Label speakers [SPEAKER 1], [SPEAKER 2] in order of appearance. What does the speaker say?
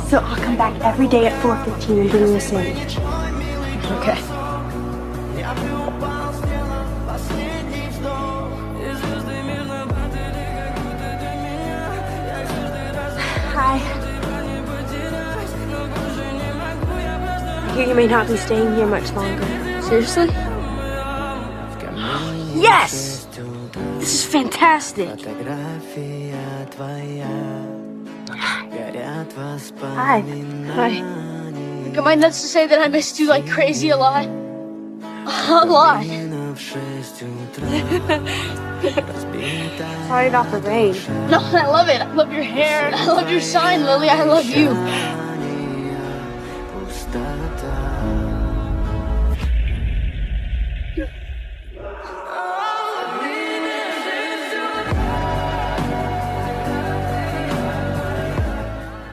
[SPEAKER 1] So I'll come back every day at 4:15 and bring you a sandwich.
[SPEAKER 2] Okay.
[SPEAKER 1] Hi. I hear you may not be staying here much longer.
[SPEAKER 2] Seriously?
[SPEAKER 1] Yes! This is fantastic. Hi.
[SPEAKER 2] Hi. Am I nuts to say that I missed you like crazy a lot? A lot.
[SPEAKER 1] Sorry about the rain.
[SPEAKER 2] No, I love it. I love your hair and I love your sign, Lily. I love you.